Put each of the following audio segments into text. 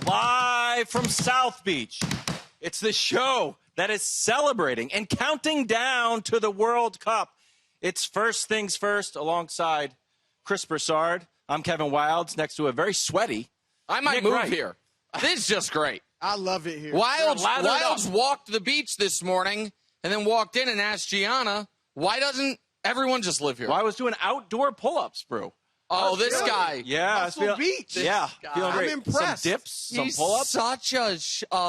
Live from South Beach. It's the show that is celebrating and counting down to the World Cup. It's First Things First alongside Chris Broussard. I'm Kevin Wildes next to a very sweaty I might Nick move Wright. Here. This is just great. I love it here. Wildes walked the beach this morning and then walked in and asked Gianna, why doesn't everyone just live here? Well, I was doing outdoor pull-ups, Brew. Oh, this guy. Yeah. Muscle Beach. Yeah. Feeling I'm great. impressed. Some dips, some He's pull-ups. such a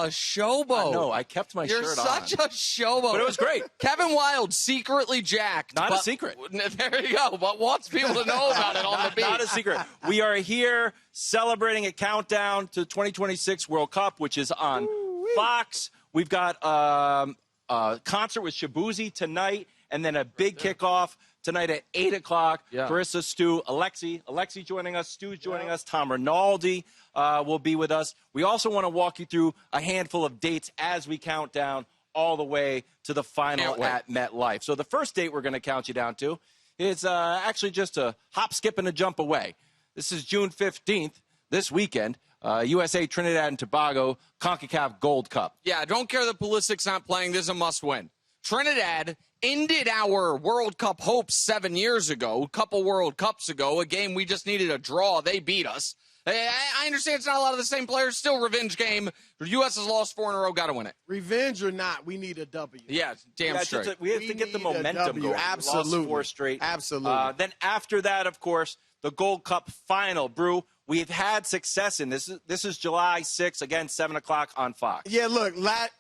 showboat. No, I kept my You're shirt on. such a showboat. But it was great. Kevin Wilde secretly jacked. Not a secret. There you go. But wants people to know about it on the beach. Not a secret. We are here celebrating a countdown to the 2026 World Cup, which is on Fox. We've got a concert with Shabuzi tonight, and then a big kickoff tonight at 8 o'clock. Yeah. Carissa, Stu, Alexi joining us. Stu's joining us. Tom Rinaldi will be with us. We also want to walk you through a handful of dates as we count down all the way to the final at MetLife. So the first date we're going to count you down to is actually just a hop, skip, and a jump away. This is June 15th, this weekend. USA, Trinidad, and Tobago, CONCACAF Gold Cup. Yeah, don't care that Pulisic's not playing. This is a must-win. Trinidad ended our World Cup hopes 7 years ago, a couple World Cups ago, a game we just needed a draw. They beat us. I understand it's not a lot of the same players. Still revenge game. The U.S. has lost 4 in a row. Got to win it. Revenge or not, we need a W. Yeah, damn straight. We have to get the momentum going. Absolutely. We lost 4 straight. Absolutely. Then after that, of course, the Gold Cup final. Brew, we've had success in this. This is July 6th, again, 7 o'clock on Fox. Yeah, look,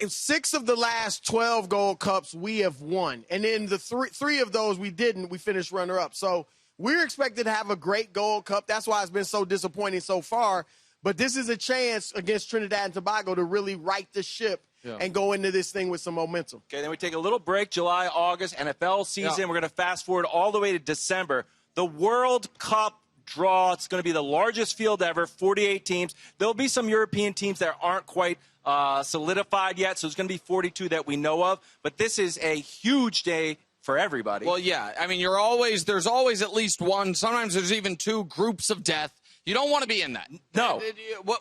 6 of the last 12 Gold Cups we have won. And then the three of those we didn't. We finished runner-up. So we're expected to have a great Gold Cup. That's why it's been so disappointing so far. But this is a chance against Trinidad and Tobago to really right the ship and go into this thing with some momentum. Okay, then we take a little break, July, August, NFL season. Yeah. We're going to fast forward all the way to December. The World Cup draw, it's going to be the largest field ever, 48 teams. There'll be some European teams that aren't quite solidified yet, so it's going to be 42 that we know of. But this is a huge day for everybody. Well, yeah. I mean, there's always at least one. Sometimes there's even 2 groups of death. You don't want to be in that. No.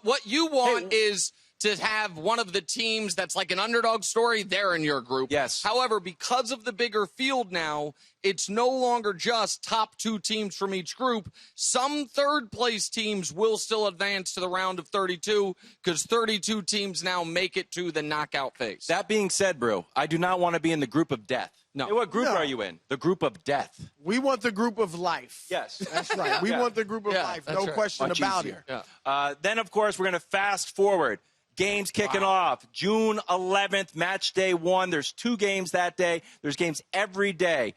What you want is to have one of the teams that's like an underdog story, they're in your group. Yes. However, because of the bigger field now, it's no longer just top 2 teams from each group. Some third-place teams will still advance to the round of 32 because 32 teams now make it to the knockout phase. That being said, Brew, I do not want to be in the group of death. No. Hey, what group No. are you in? The group of death. We want the group of life. Yes. That's right. We want the group of life. that's No right. question Much about easier. it. Yeah. Then, of course, we're going to fast forward. Games kicking off June 11th, match day 1. There's 2 games that day. There's games every day.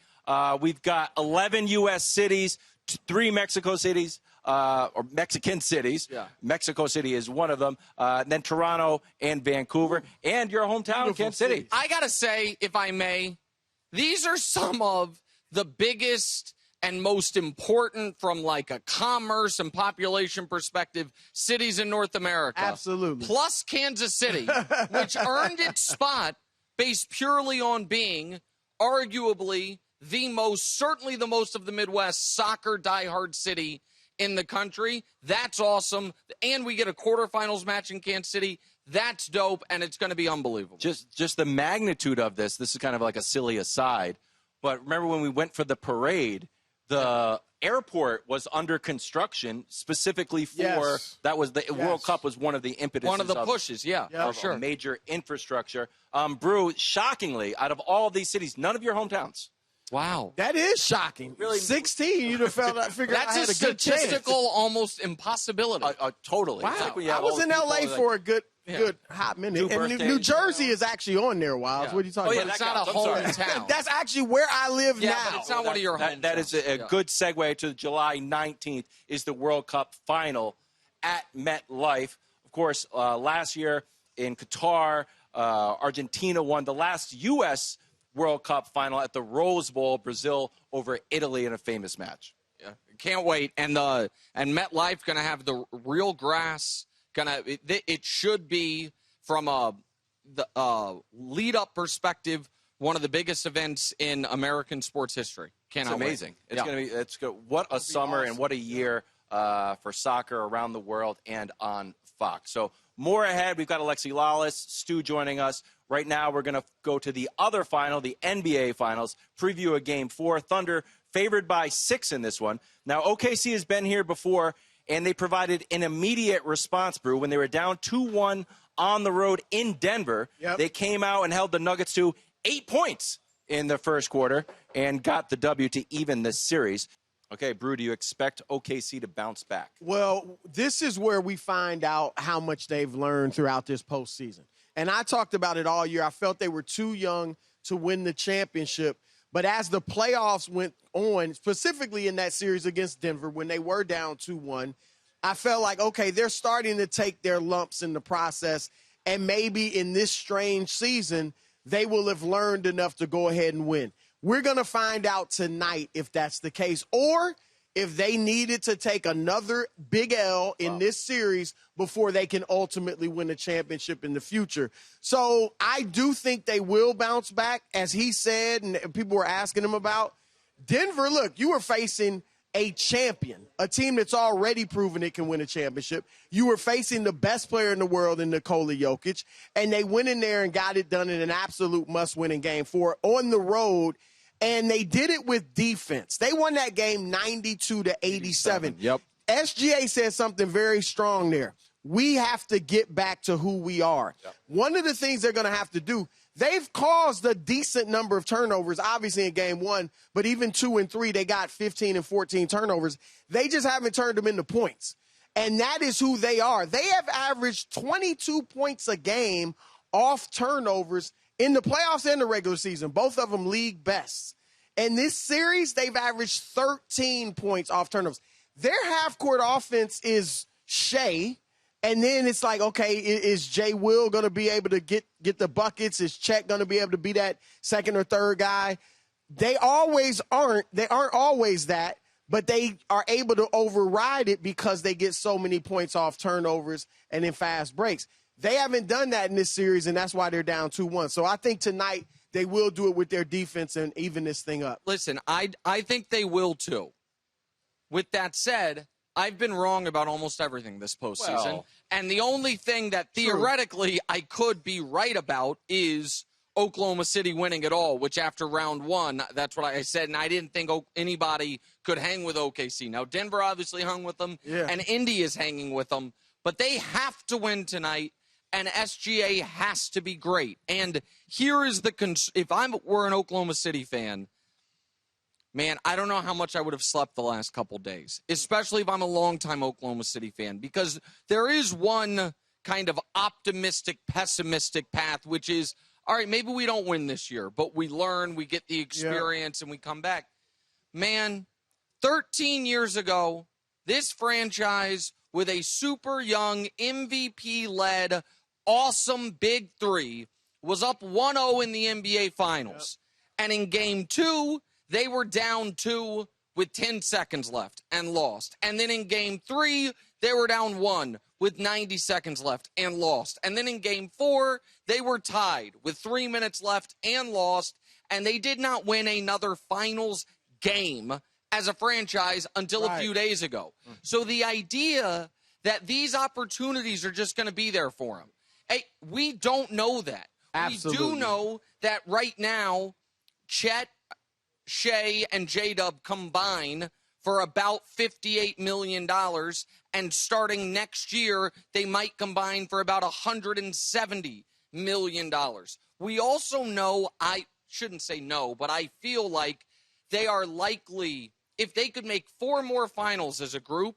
We've got 11 U.S. cities, 3 Mexico cities, or Mexican cities. Yeah. Mexico City is one of them. Then Toronto and Vancouver. And your hometown, Beautiful Kansas City. cities. I got to say, if I may, these are some of the biggest and most important from like a commerce and population perspective cities in North America. Absolutely. Plus Kansas City, which earned its spot based purely on being arguably certainly the most of the Midwest soccer diehard city in the country. That's awesome. And we get a quarterfinals match in Kansas City. That's dope, and it's going to be unbelievable. Just the magnitude of this is kind of like a silly aside. But remember when we went for the parade, the airport was under construction specifically for that was the World Cup was one of the impetuses. One of the pushes, of for sure. a major infrastructure. Brew, shockingly, out of all these cities, none of your hometowns. Wow. That is shocking. Really? 16, you'd have figured I That's had a a good chance. statistical almost impossibility. Totally. Wow. It's like when you have I was all in these L.A. people, for a good hot minute. Two And birthdays, New Jersey is actually on there, Wiles. Yeah. What are you talking Oh, yeah, about? It's that not a counts. I'm sorry. hometown. That's actually where I live Yeah, now. but it's not one of your that is hometowns. a good segue to July 19th is the World Cup final at MetLife. Of course, last year in Qatar, Argentina won the last U.S. World Cup final at the Rose Bowl, Brazil over Italy in a famous match. Yeah, can't wait. And MetLife going to have the real grass. It should be from the lead-up perspective one of the biggest events in American sports history. It's amazing. It's going to be. What a summer and what a year for soccer around the world and on Fox. So more ahead. We've got Alexi Lawless, Stu joining us. Right now, we're going to go to the other final, the NBA Finals, preview a Game 4. Thunder favored by 6 in this one. Now, OKC has been here before, and they provided an immediate response, Brew. When they were down 2-1 on the road in Denver, they came out and held the Nuggets to 8 points in the first quarter and got the W to even this series. Okay, Brew, do you expect OKC to bounce back? Well, this is where we find out how much they've learned throughout this postseason. And I talked about it all year. I felt they were too young to win the championship. But as the playoffs went on, specifically in that series against Denver, when they were down 2-1, I felt like, okay, they're starting to take their lumps in the process. And maybe in this strange season, they will have learned enough to go ahead and win. We're going to find out tonight if that's the case, or if they needed to take another big L in this series before they can ultimately win a championship in the future. So I do think they will bounce back, as he said, and people were asking him about. Denver, look, you were facing a champion, a team that's already proven it can win a championship. You were facing the best player in the world in Nikola Jokic, and they went in there and got it done in an absolute must-win in Game 4 on the road. And they did it with defense. They won that game 92-87. Yep. SGA said something very strong there. We have to get back to who we are. Yep. One of the things they're going to have to do, they've caused a decent number of turnovers, obviously in Game 1, but even 2 and 3, they got 15 and 14 turnovers. They just haven't turned them into points. And that is who they are. They have averaged 22 points a game off turnovers in the playoffs and the regular season, both of them league best. In this series, they've averaged 13 points off turnovers. Their half-court offense is Shea, and then it's like, okay, is Jay Will going to be able to get the buckets? Is Chet going to be able to be that second or third guy? They always aren't. They aren't always that, but they are able to override it because they get so many points off turnovers and in fast breaks. They haven't done that in this series, and that's why they're down 2-1. So I think tonight they will do it with their defense and even this thing up. Listen, I think they will too. With that said, I've been wrong about almost everything this postseason. And the only thing that theoretically I could be right about is Oklahoma City winning it all, which after round 1, that's what I said. And I didn't think anybody could hang with OKC. Now, Denver obviously hung with them, and Indy is hanging with them. But they have to win tonight. And SGA has to be great. And here is the if I were an Oklahoma City fan, man, I don't know how much I would have slept the last couple days, especially if I'm a longtime Oklahoma City fan, because there is one kind of optimistic, pessimistic path, which is, all right, maybe we don't win this year, but we learn, we get the experience, and we come back. Man, 13 years ago, this franchise with a super young MVP-led awesome big three was up 1-0 in the NBA Finals. And in Game 2, they were down 2 with 10 seconds left and lost. And then in Game 3, they were down 1 with 90 seconds left and lost. And then in Game 4, they were tied with 3 minutes left and lost. And they did not win another Finals game as a franchise until a few days ago. So the idea that these opportunities are just going to be there for them, hey, we don't know that. Absolutely. We do know that right now, Chet, Shea, and J-Dub combine for about $58 million, and starting next year, they might combine for about $170 million. We also know, I shouldn't say no, but I feel like they are likely, if they could make 4 more finals as a group,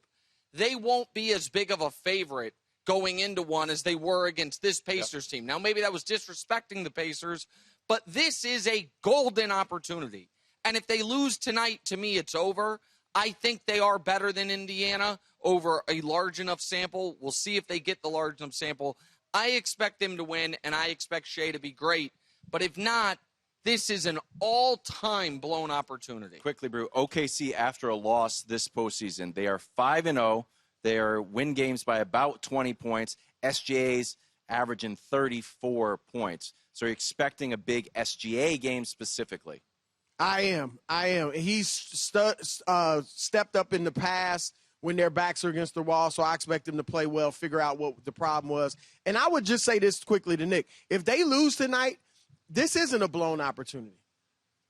they won't be as big of a favorite going into one as they were against this Pacers team. Now, maybe that was disrespecting the Pacers, but this is a golden opportunity. And if they lose tonight, to me, it's over. I think they are better than Indiana over a large enough sample. We'll see if they get the large enough sample. I expect them to win, and I expect Shea to be great. But if not, this is an all-time blown opportunity. Quickly, Brew, OKC, after a loss this postseason, they are 5-0. They are win games by about 20 points. SGA's averaging 34 points. So you're expecting a big SGA game specifically. I am. He's stepped up in the past when their backs are against the wall, so I expect them to play well, figure out what the problem was. And I would just say this quickly to Nick. If they lose tonight, this isn't a blown opportunity.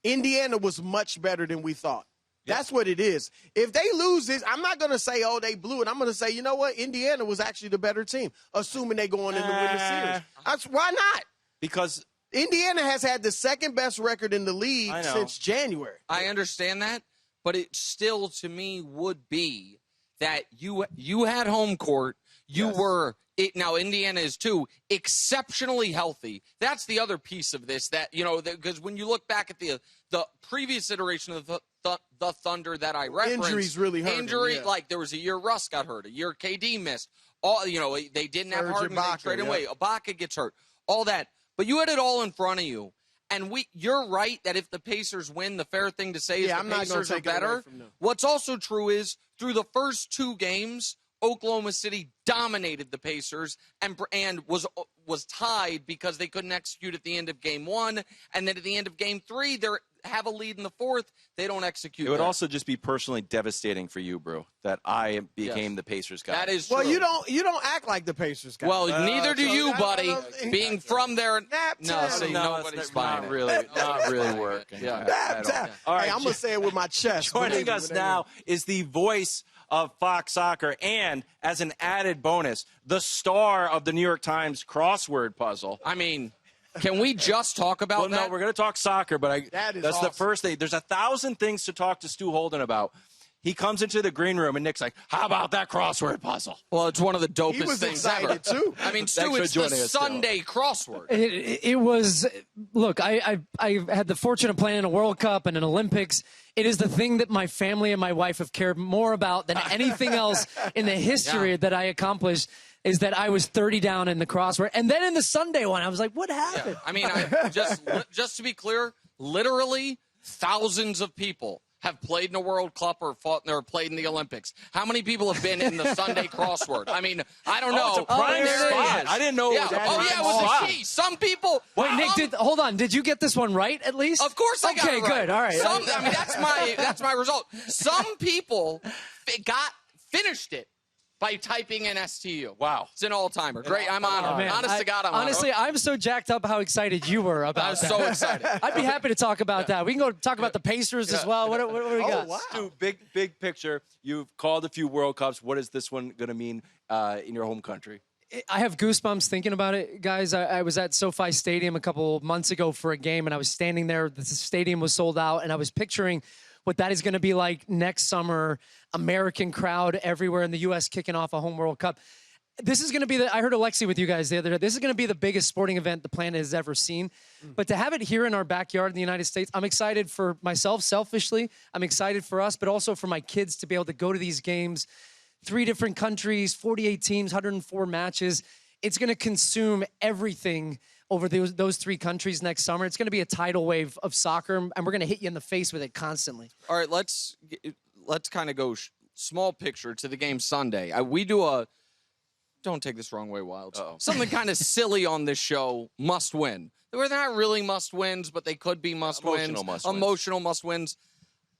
Indiana was much better than we thought. That's what it is. If they lose this, I'm not going to say, oh, they blew it. I'm going to say, you know what? Indiana was actually the better team, assuming they're going in to win the series. Why not? Because Indiana has had the second best record in the league since January. I understand that, but it still, to me, would be that you had home court. You were – now, Indiana is, too, exceptionally healthy. That's the other piece of this that, because when you look back at the previous iteration of the Thunder that I referenced. Injuries really hurt them, like there was a year Russ got hurt, a year KD missed. They didn't have Harden. They traded away. Ibaka gets hurt. All that. But you had it all in front of you. And you're right that if the Pacers win, the fair thing to say is the Pacers are better. What's also true is through the first 2 games, Oklahoma City dominated the Pacers and was tied because they couldn't execute at the end of game 1. And then at the end of game 3, they have a lead in the 4th. They don't execute. It would also just be personally devastating for you, bro, that I became the Pacers guy. That is true. Well, you don't act like the Pacers guy. Well, neither do you, buddy. Being from there. Nobody's buying it. Not really working. All right, I'm going to say it with my chest. Joining us now is the voice of Fox Soccer and, as an added bonus, the star of the New York Times crossword puzzle. I mean, can we just talk about that? No, we're going to talk soccer, but that's awesome. the first thing. There's 1,000 things to talk to Stu Holden about. He comes into the green room, and Nick's like, how about that crossword puzzle? Well, it's one of the dopest things ever. Too. I mean, Stu, it's the Sunday crossword. It was, look, I had the fortune of playing in a World Cup and an Olympics. It is the thing that my family and my wife have cared more about than anything else in the history that I accomplished. Is that I was 30 down in the crossword. And then in the Sunday one, I was like, what happened? Yeah. I mean, just to be clear, literally thousands of people have played in a World Cup or played in the Olympics. How many people have been in the Sunday crossword? I mean, I don't know. It's a prime spot. I didn't know it was it was a key. Some people. Wait, Nick, hold on. Did you get this one right at least? Of course I got it right. Okay, good. All right. I mean, that's my result. Some people finished it by typing in STU. Wow. It's an all-timer. Great. I'm honored. Honest to God, I'm honored. Honestly, I'm so jacked up how excited you were about that. I was so excited. I'd be happy to talk about that. We can go talk about the Pacers as well. What do we got? Wow. Stu, big picture. You've called a few World Cups. What is this one going to mean in your home country? I have goosebumps thinking about it, guys. I was at SoFi Stadium a couple months ago for a game, and I was standing there. The stadium was sold out, and I was picturing what that is going to be like next summer, American crowd everywhere in the U.S. kicking off a home World Cup. This is going to be I heard Alexi with you guys the other day. This is going to be the biggest sporting event the planet has ever seen. But to have it here in our backyard in the United States, I'm excited for myself, selfishly. I'm excited for us, but also for my kids to be able to go to these games. 3 different countries, 48 teams, 104 matches. It's going to consume everything over those 3 countries next summer. It's going to be a tidal wave of soccer, and we're going to hit you in the face with it constantly. All right, let's kind of go small picture to the game Sunday. We do don't take this wrong way, Wilds. Something kind of silly on this show, must win. They're not really must wins, but they could be must wins. Emotional must wins.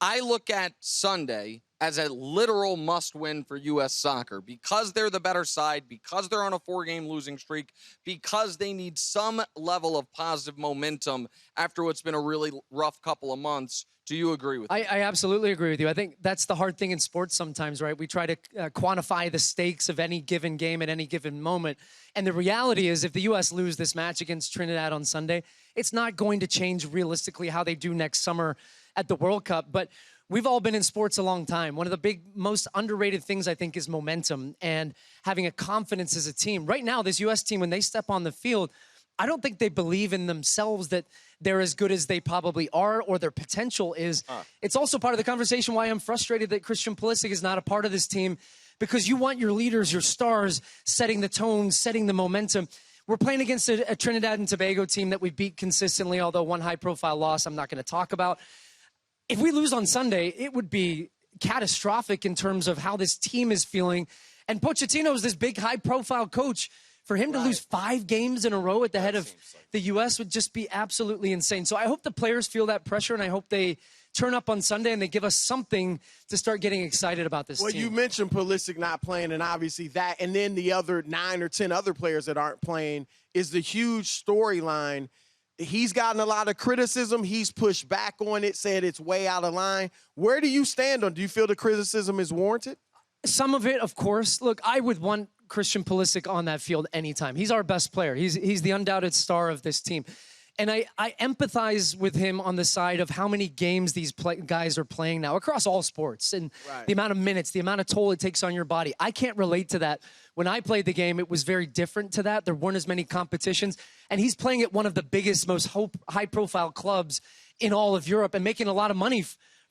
I look at Sunday as a literal must-win for U.S. soccer because they're the better side, because they're on a 4-game losing streak, because they need some level of positive momentum after what's been a really rough couple of months. Do you agree with me? I absolutely agree with you. I think that's the hard thing in sports sometimes, right? We try to quantify the stakes of any given game at any given moment. And the reality is if the U.S. lose this match against Trinidad on Sunday, it's not going to change realistically how they do next summer at the World Cup. But we've all been in sports a long time. One of the most underrated things, I think, is momentum and having a confidence as a team. Right now, this U.S. team, when they step on the field, I don't think they believe in themselves that they're as good as they probably are or their potential is. It's also part of the conversation why I'm frustrated that Christian Pulisic is not a part of this team, because you want your leaders, your stars, setting the tone, setting the momentum. We're playing against a Trinidad and Tobago team that we beat consistently, although one high-profile loss I'm not going to talk about. If we lose on Sunday, it would be catastrophic in terms of how this team is feeling. And Pochettino is this big, high-profile coach For him to lose 5 games in a row at the head of the U.S. would just be absolutely insane. So I hope the players feel that pressure, and I hope they turn up on Sunday and they give us something to start getting excited about this team. Well, you mentioned Pulisic not playing, and obviously that, and then the other 9 or 10 other players that aren't playing is the huge storyline. He's gotten a lot of criticism. He's pushed back on it, said it's way out of line. Where do you stand on? Do you feel the criticism is warranted? Some of it, of course. Look, I would want Christian Pulisic on that field anytime. He's our best player. He's the undoubted star of this team. And I empathize with him on the side of how many games these guys are playing now across all sports and the amount of minutes, the amount of toll it takes on your body. I can't relate to that. When I played the game, it was very different to that. There weren't as many competitions. And he's playing at one of the biggest, most high-profile clubs in all of Europe and making a lot of money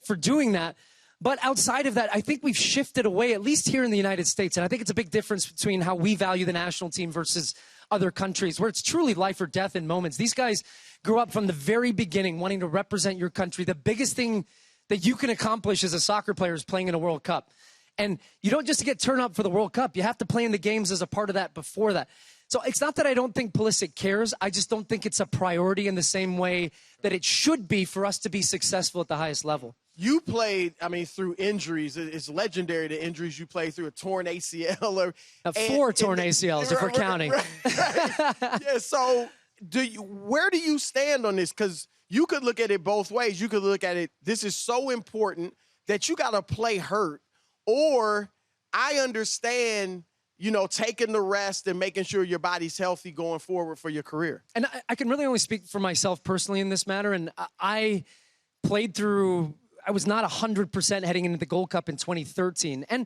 for doing that. But outside of that, I think we've shifted away, at least here in the United States. And I think it's a big difference between how we value the national team versus other countries, where it's truly life or death in moments. These guys grew up from the very beginning wanting to represent your country. The biggest thing that you can accomplish as a soccer player is playing in a World Cup. And you don't just get turned up for the World Cup. You have to play in the games as a part of that before that. So it's not that I don't think Pulisic cares. I just don't think it's a priority in the same way that it should be for us to be successful at the highest level. You played, through injuries. It's legendary, the injuries you played through, a torn ACL. 4 torn ACLs, if we're counting. Yeah, so where do you stand on this? Because you could look at it both ways. You could look at it, this is so important that you got to play hurt. Or I understand, taking the rest and making sure your body's healthy going forward for your career. And I can really only speak for myself personally in this matter. And I played through, I was not 100% heading into the Gold Cup in 2013. And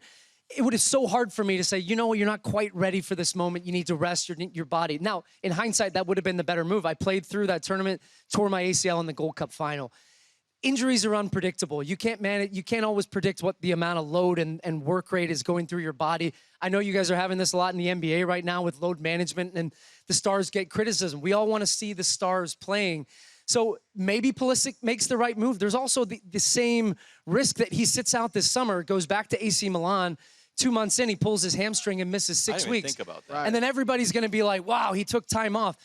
it would have so hard for me to say, you're not quite ready for this moment. You need to rest your body. Now, in hindsight, that would have been the better move. I played through that tournament, tore my ACL in the Gold Cup final. Injuries are unpredictable. You can't manage. You can't always predict what the amount of load and work rate is going through your body. I know you guys are having this a lot in the NBA right now with load management, and the stars get criticism. We all want to see the stars playing. So maybe Pulisic makes the right move. There's also the same risk that he sits out this summer, goes back to AC Milan. 2 months in, he pulls his hamstring and misses 6 weeks. I didn't think about that. And then everybody's going to be like, wow, he took time off.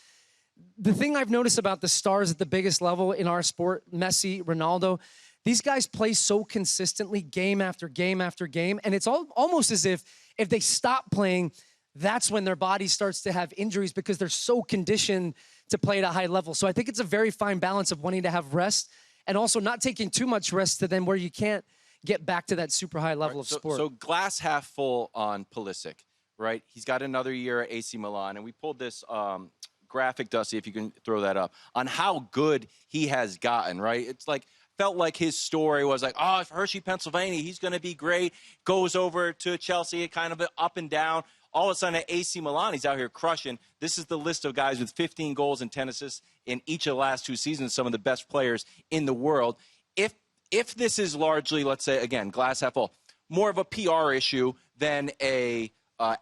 The thing I've noticed about the stars at the biggest level in our sport, Messi, Ronaldo, these guys play so consistently game after game after game. And it's almost as if they stop playing, that's when their body starts to have injuries because they're so conditioned to play at a high level. So I think it's a very fine balance of wanting to have rest and also not taking too much rest to then where you can't get back to that super high level of sport. So glass half full on Pulisic, right? He's got another year at AC Milan. And we pulled this graphic, Dusty, if you can throw that up, on how good he has gotten, right? It's like, felt like his story was like, oh, Hershey, Pennsylvania, he's going to be great. Goes over to Chelsea, kind of up and down. All of a sudden at AC Milan, he's out here crushing. This is the list of guys with 15 goals and 10 assists in each of the last 2 seasons, some of the best players in the world. If this is largely, let's say, again, glass half full, more of a PR issue than a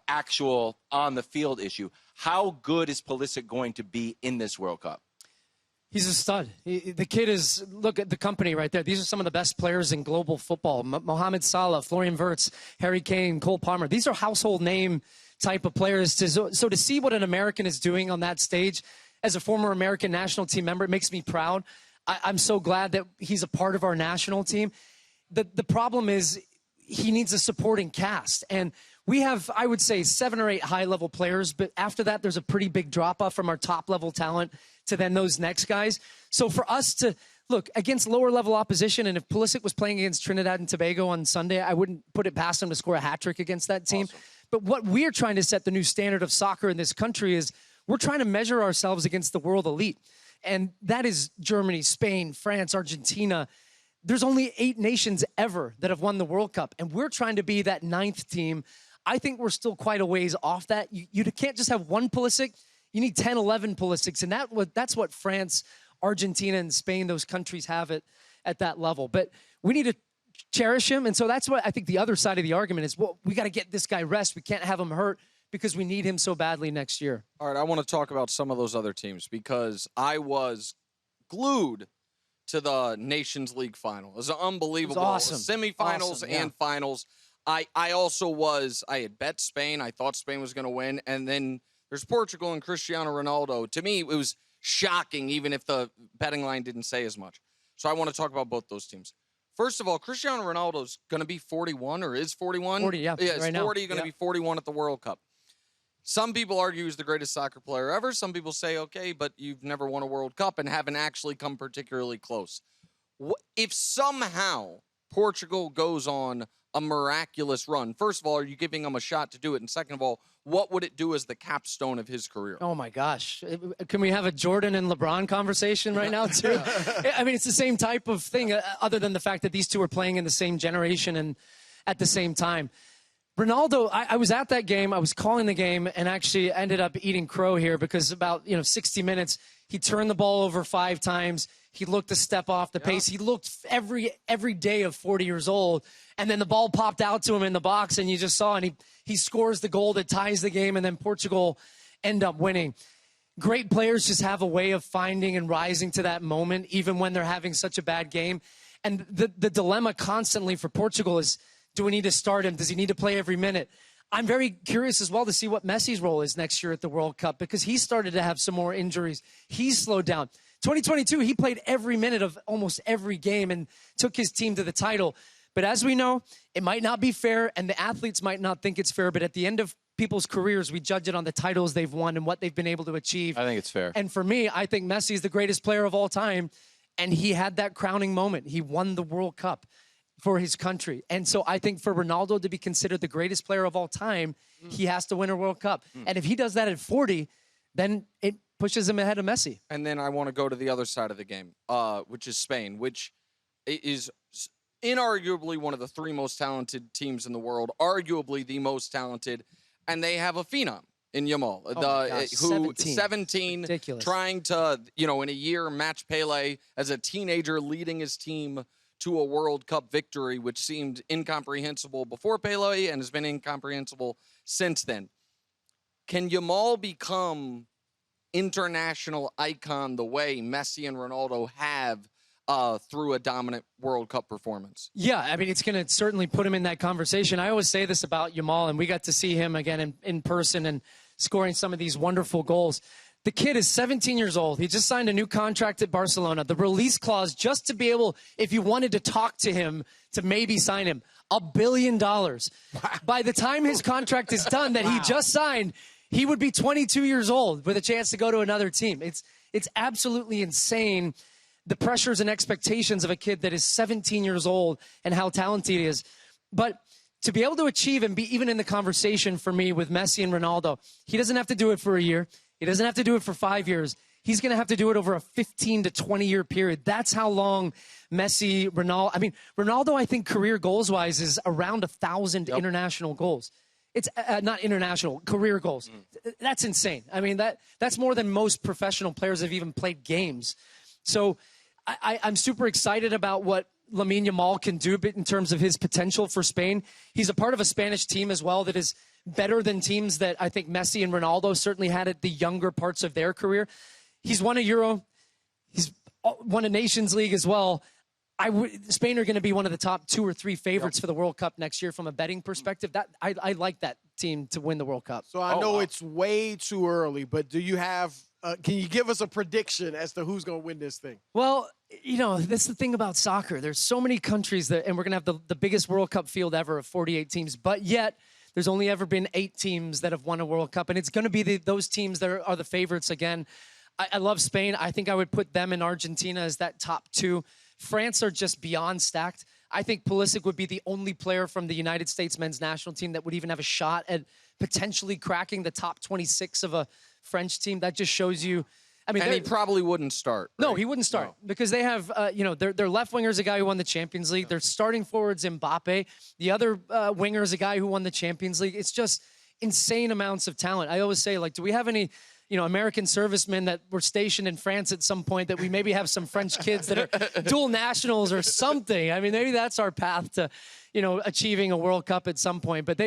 actual on-the-field issue, how good is Pulisic going to be in this World Cup? He's a stud. The kid is, look at the company right there. These are some of the best players in global football. Mohamed Salah, Florian Wirtz, Harry Kane, Cole Palmer. These are household name type of players. So to see what an American is doing on that stage as a former American national team member, it makes me proud. I'm so glad that he's a part of our national team. The problem is he needs a supporting cast. And we have, I would say, 7 or 8 high-level players. But after that, there's a pretty big drop-off from our top-level talent to then those next guys. So for us to, look, against lower-level opposition, and if Pulisic was playing against Trinidad and Tobago on Sunday, I wouldn't put it past him to score a hat-trick against that team. Awesome. But what we're trying to set the new standard of soccer in this country is we're trying to measure ourselves against the world elite. And that is Germany, Spain, France, Argentina. There's only 8 nations ever that have won the World Cup. And we're trying to be that 9th team. I think we're still quite a ways off that. You can't just have one Pulisic. You need 10, 11 Pulisics. And that's what France, Argentina, and Spain, those countries have it at that level. But we need to cherish him. And so that's what I think the other side of the argument is, well, we got to get this guy rest. We can't have him hurt because we need him so badly next year. All right, I want to talk about some of those other teams because I was glued to the Nations League final. It was unbelievable. It was awesome. Semifinals Awesome, yeah. and finals. I also was, I had bet Spain. I thought Spain was going to win. And then There's Portugal and Cristiano Ronaldo. To me, it was shocking, even if the betting line didn't say as much. So I want to talk about both those teams. First of all, Cristiano Ronaldo's going to be 41 or is 41? 40, yeah. Yeah, right he's 40, now. going to be 41 at the World Cup. Some people argue he's the greatest soccer player ever. Some people say, okay, but you've never won a World Cup and haven't actually come particularly close. If somehow Portugal goes on a miraculous run, first of all, are you giving him a shot to do it? And second of all, what would it do as the capstone of his career? Oh, my gosh. Can we have a Jordan and LeBron conversation right now, too? I mean, it's the same type of thing, other than the fact that these two are playing in the same generation and at the same time. Ronaldo, I was at that game. I was calling the game and actually ended up eating crow here because about 60 minutes, he turned the ball over 5 times. He looked a step off the pace. He looked every day of 40 years old. And then the ball popped out to him in the box, and you just saw, and he scores the goal that ties the game, and then Portugal end up winning. Great players just have a way of finding and rising to that moment, even when they're having such a bad game. And the dilemma constantly for Portugal is, do we need to start him? Does he need to play every minute? I'm very curious as well to see what Messi's role is next year at the World Cup, because he started to have some more injuries. He's slowed down. 2022, he played every minute of almost every game and took his team to the title. But as we know, it might not be fair, and the athletes might not think it's fair, but at the end of people's careers, we judge it on the titles they've won and what they've been able to achieve. I think it's fair. And for me, I think Messi is the greatest player of all time, and he had that crowning moment. He won the World Cup for his country. And so I think for Ronaldo to be considered the greatest player of all time, he has to win a World Cup. And if he does that at 40, then it pushes him ahead of Messi. And then I want to go to the other side of the game, which is Spain, which is inarguably one of the 3 most talented teams in the world, arguably the most talented, and they have a phenom in Yamal, who 17 Ridiculous. Trying to, in a year match Pele as a teenager, leading his team to a World Cup victory, which seemed incomprehensible before Pele and has been incomprehensible since then. Can Yamal become international icon the way Messi and Ronaldo have through a dominant World Cup performance? Yeah, I mean, it's going to certainly put him in that conversation. I always say this about Yamal, and we got to see him again in person and scoring some of these wonderful goals. The kid is 17 years old. He just signed a new contract at Barcelona. The release clause, just to be able, if you wanted to talk to him, to maybe sign him, $1 billion. By the time his contract is done that he just signed, he would be 22 years old with a chance to go to another team. It's absolutely insane, the pressures and expectations of a kid that is 17 years old and how talented he is. But to be able to achieve and be even in the conversation for me with Messi and Ronaldo, he doesn't have to do it for a year. He doesn't have to do it for 5 years. He's going to have to do it over a 15 to 20-year period. That's how long Messi, Ronaldo, I think career goals-wise is around 1,000 international goals. It's not international, career goals. That's insane. I mean, that's more than most professional players have even played games. So I'm super excited about what Lamine Yamal can do in terms of his potential for Spain. He's a part of a Spanish team as well that is better than teams that I think Messi and Ronaldo certainly had at the younger parts of their career. He's won a Euro. He's won a Nations League as well. Spain are going to be one of the top 2 or 3 favorites for the World Cup next year from a betting perspective. I like that team to win the World Cup. So I know it's way too early, but do you have can you give us a prediction as to who's going to win this thing? Well, that's the thing about soccer. There's so many countries and we're going to have the biggest World Cup field ever of 48 teams, but yet there's only ever been 8 teams that have won a World Cup, and it's going to be those teams that are the favorites again. I love Spain. I think I would put them and Argentina as that top 2. France are just beyond stacked. I think Pulisic would be the only player from the United States men's national team that would even have a shot at potentially cracking the top 26 of a French team. That just shows you. I mean, and he probably wouldn't start. Right? No, he wouldn't start because they have, their left winger is a guy who won the Champions League. Their starting forward's Mbappe. The other winger is a guy who won the Champions League. It's just insane amounts of talent. I always say, do we have any American servicemen that were stationed in France at some point that we maybe have some French kids that are dual nationals or something? I mean, maybe that's our path to, achieving a World Cup at some point. But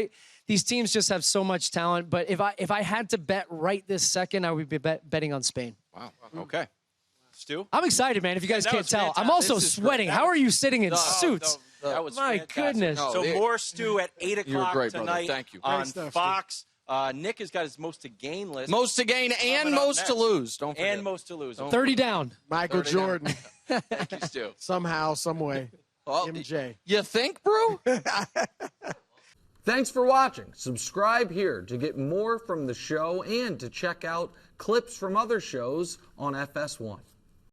these teams just have so much talent. But if I had to bet right this second, I would be betting on Spain. Wow. Okay. Stu? I'm excited, man, if you guys can't tell. Fantastic. I'm also sweating. How are you sitting in suits? That was My fantastic. goodness. So more Stu at 8 o'clock great, tonight brother. Thank you. on Great stuff, Fox. Nick has got his most to gain list. Most to gain and Coming up most to next. lose. Don't forget. And most to lose. 30 down. Michael 30 Jordan, Thank you, Stu. somehow, some way. Oh, MJ. You think, bro? Thanks for watching. Subscribe here to get more from the show and to check out clips from other shows on FS1.